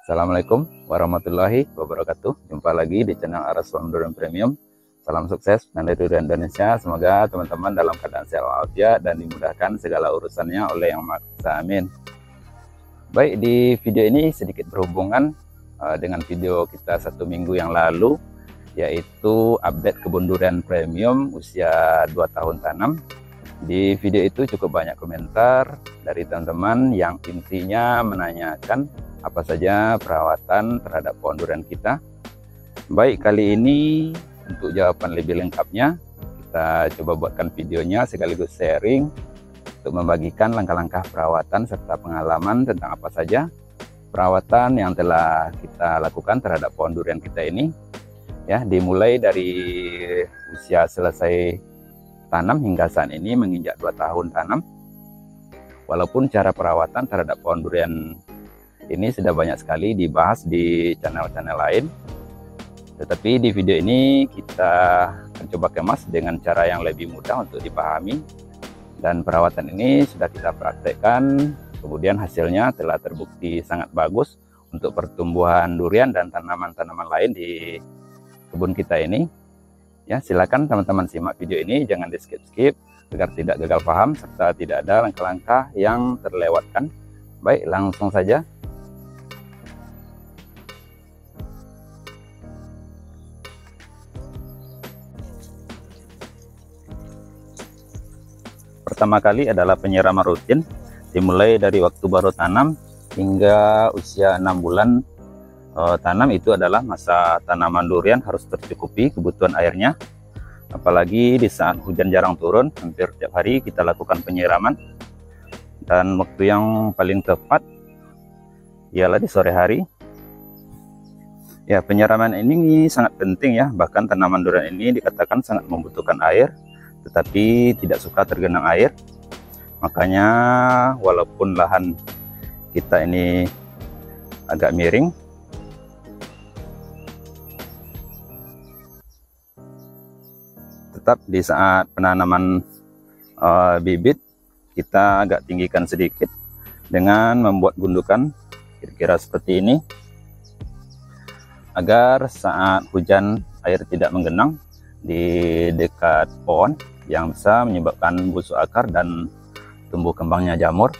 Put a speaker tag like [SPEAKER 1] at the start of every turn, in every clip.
[SPEAKER 1] Assalamualaikum warahmatullahi wabarakatuh. Jumpa lagi di channel Aras Farm Durian Premium. Salam sukses menanam durian Indonesia. Semoga teman-teman dalam keadaan sehat walafiat dan dimudahkan segala urusannya oleh Yang Maha Kuasa. Amin. Baik, di video ini sedikit berhubungan dengan video kita 1 minggu yang lalu, yaitu update kebun durian premium usia 2 tahun tanam. Di video itu cukup banyak komentar dari teman-teman yang intinya menanyakan apa saja perawatan terhadap pohon durian kita. Baik, kali ini untuk jawaban lebih lengkapnya kita coba buatkan videonya sekaligus sharing untuk membagikan langkah-langkah perawatan serta pengalaman tentang apa saja perawatan yang telah kita lakukan terhadap pohon durian kita ini, ya, dimulai dari usia selesai tanam hingga saat ini menginjak 2 tahun tanam. Walaupun cara perawatan terhadap pohon durian ini sudah banyak sekali dibahas di channel-channel lain, tetapi di video ini kita akan coba kemas dengan cara yang lebih mudah untuk dipahami, dan perawatan ini sudah kita praktekkan, kemudian hasilnya telah terbukti sangat bagus untuk pertumbuhan durian dan tanaman-tanaman lain di kebun kita ini. Ya, silakan teman-teman simak video ini, jangan di skip-skip agar tidak gagal paham serta tidak ada langkah-langkah yang terlewatkan. Baik, langsung saja. Pertama kali adalah penyiraman rutin, dimulai dari waktu baru tanam hingga usia 6 bulan tanam. Itu adalah masa tanaman durian harus tercukupi kebutuhan airnya, apalagi di saat hujan jarang turun. Hampir tiap hari kita lakukan penyiraman, dan waktu yang paling tepat ialah di sore hari. Ya, penyiraman ini sangat penting ya, bahkan tanaman durian ini dikatakan sangat membutuhkan air tetapi tidak suka tergenang air. Makanya walaupun lahan kita ini agak miring, tetap di saat penanaman bibit kita agak tinggikan sedikit dengan membuat gundukan kira-kira seperti ini, agar saat hujan air tidak menggenang di dekat pohon yang bisa menyebabkan busuk akar dan tumbuh kembangnya jamur.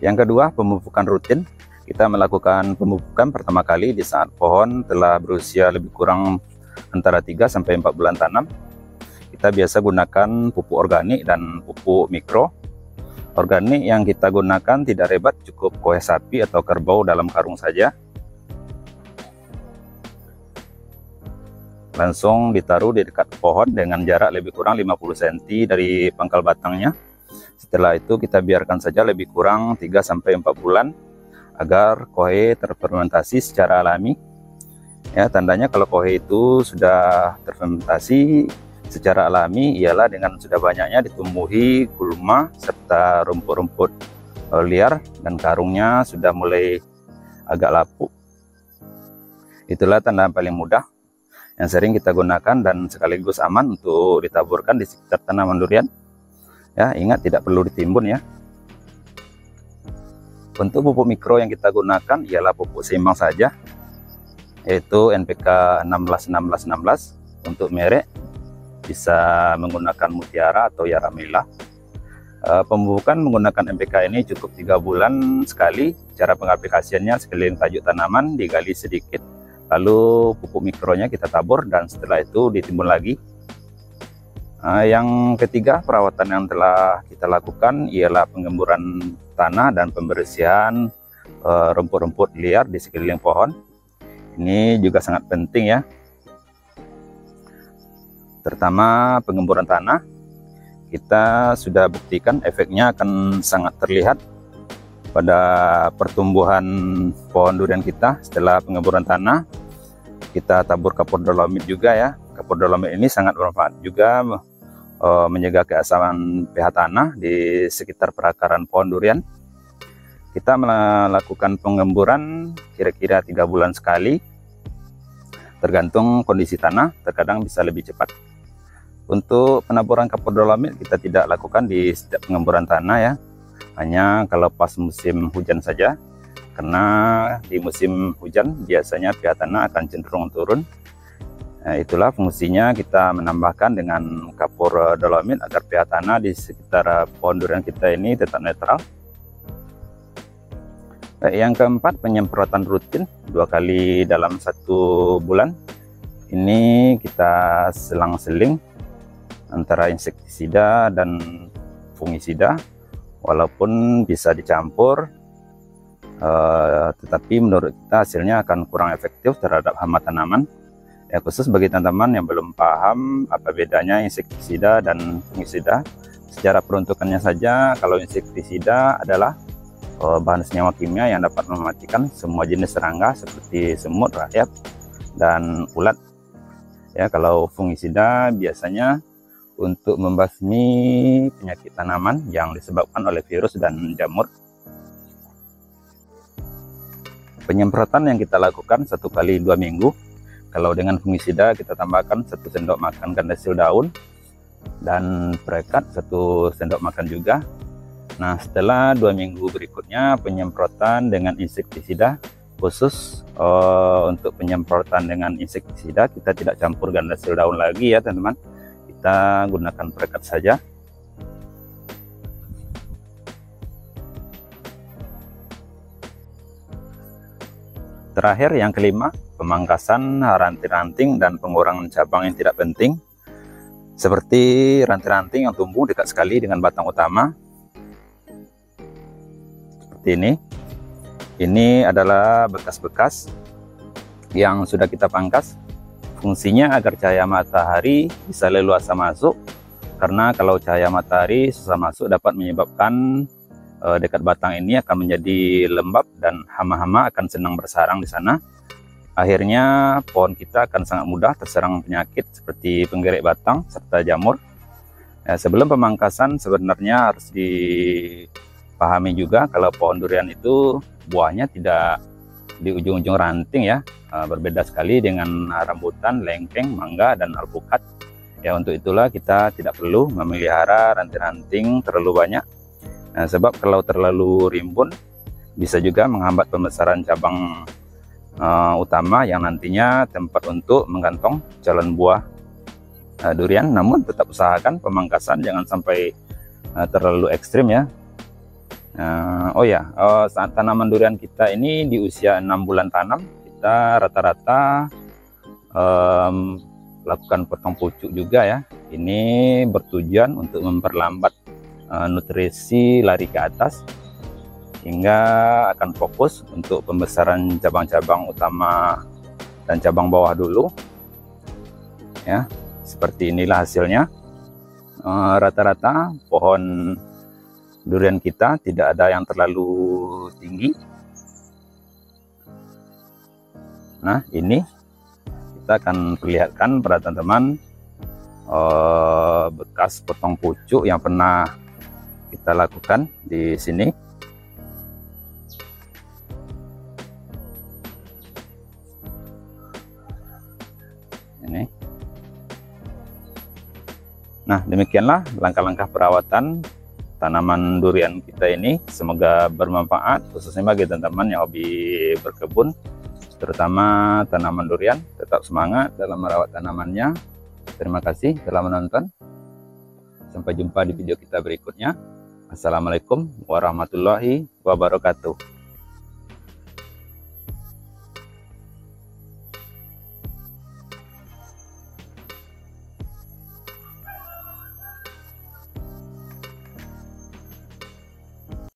[SPEAKER 1] Yang kedua, pemupukan rutin. Kita melakukan pemupukan pertama kali di saat pohon telah berusia lebih kurang antara 3 sampai 4 bulan tanam. Kita biasa gunakan pupuk organik dan pupuk mikro. Organik yang kita gunakan tidak ribet, cukup kohe sapi atau kerbau dalam karung saja. Langsung ditaruh di dekat pohon dengan jarak lebih kurang 50 cm dari pangkal batangnya. Setelah itu kita biarkan saja lebih kurang 3 sampai 4 bulan agar kohe terfermentasi secara alami. Ya, tandanya kalau kohe itu sudah terfermentasi secara alami ialah dengan sudah banyaknya ditumbuhi gulma serta rumput-rumput liar dan karungnya sudah mulai agak lapuk. Itulah tanda paling mudah yang sering kita gunakan dan sekaligus aman untuk ditaburkan di sekitar tanaman durian. Ya, ingat tidak perlu ditimbun ya. Untuk pupuk mikro yang kita gunakan ialah pupuk seimbang saja, yaitu NPK 16-16-16. Untuk merek bisa menggunakan Mutiara atau Yaramila. Pemupukan menggunakan NPK ini cukup 3 bulan sekali. Cara pengaplikasiannya sekeliling tajuk tanaman digali sedikit, lalu pupuk mikronya kita tabur dan setelah itu ditimbun lagi. Yang ketiga, perawatan yang telah kita lakukan ialah penggemburan tanah dan pembersihan rumput-rumput liar di sekeliling pohon. Ini juga sangat penting ya. Terutama penggemburan tanah, kita sudah buktikan efeknya akan sangat terlihat pada pertumbuhan pohon durian kita setelah penggemburan tanah. Kita tabur kapur dolomit juga ya. Kapur dolomit ini sangat bermanfaat juga menjaga keasaman pH tanah di sekitar perakaran pohon durian. Kita melakukan penggemburan kira-kira 3 bulan sekali, tergantung kondisi tanah, terkadang bisa lebih cepat. Untuk penaburan kapur dolomit kita tidak lakukan di setiap pengemburan tanah ya, hanya kalau pas musim hujan saja, karena di musim hujan biasanya pH tanah akan cenderung turun. Nah, itulah fungsinya kita menambahkan dengan kapur dolomit agar pH tanah di sekitar pohon durian kita ini tetap netral. Yang keempat, penyemprotan rutin 2 kali dalam 1 bulan. Ini kita selang-seling antara insektisida dan fungisida, walaupun bisa dicampur, tetapi menurut kita hasilnya akan kurang efektif terhadap hama tanaman. Ya, khusus bagi teman-teman yang belum paham apa bedanya insektisida dan fungisida, secara peruntukannya saja, kalau insektisida adalah bahan senyawa kimia yang dapat mematikan semua jenis serangga seperti semut, rayap, dan ulat. Ya, kalau fungisida biasanya untuk membasmi penyakit tanaman yang disebabkan oleh virus dan jamur. Penyemprotan yang kita lakukan 1 kali 2 minggu. Kalau dengan fungisida kita tambahkan 1 sendok makan gandasil daun dan perekat 1 sendok makan juga. Nah, setelah 2 minggu berikutnya penyemprotan dengan insektisida. Khusus untuk penyemprotan dengan insektisida kita tidak campur gandasil daun lagi ya teman-teman, kita gunakan perekat saja. Terakhir, yang kelima, pemangkasan ranting-ranting dan pengurangan cabang yang tidak penting, seperti ranting-ranting yang tumbuh dekat sekali dengan batang utama seperti ini. Ini adalah bekas-bekas yang sudah kita pangkas. Fungsinya agar cahaya matahari bisa leluasa masuk, karena kalau cahaya matahari susah masuk dapat menyebabkan dekat batang ini akan menjadi lembab dan hama-hama akan senang bersarang di sana. Akhirnya pohon kita akan sangat mudah terserang penyakit seperti penggerek batang serta jamur. Sebelum pemangkasan sebenarnya harus dipahami juga kalau pohon durian itu buahnya tidak di ujung-ujung ranting ya, berbeda sekali dengan rambutan, lengkeng, mangga, dan alpukat. Ya, untuk itulah kita tidak perlu memelihara ranting-ranting terlalu banyak. Nah, sebab kalau terlalu rimbun bisa juga menghambat pembesaran cabang utama yang nantinya tempat untuk menggantong calon buah durian. Namun tetap usahakan pemangkasan jangan sampai terlalu ekstrim ya. Saat tanaman durian kita ini di usia 6 bulan tanam, kita rata-rata lakukan potong pucuk juga ya. Ini bertujuan untuk memperlambat nutrisi lari ke atas, hingga akan fokus untuk pembesaran cabang-cabang utama dan cabang bawah dulu ya. Seperti inilah hasilnya. Rata-rata pohon durian kita tidak ada yang terlalu tinggi. Nah, ini kita akan perlihatkan pada teman-teman bekas potong pucuk yang pernah kita lakukan di sini. Ini. Nah, demikianlah langkah-langkah perawatan tanaman durian kita ini. Semoga bermanfaat khususnya bagi teman-teman yang hobi berkebun, terutama tanaman durian. Tetap semangat dalam merawat tanamannya. Terima kasih telah menonton. Sampai jumpa di video kita berikutnya. Assalamualaikum warahmatullahi wabarakatuh.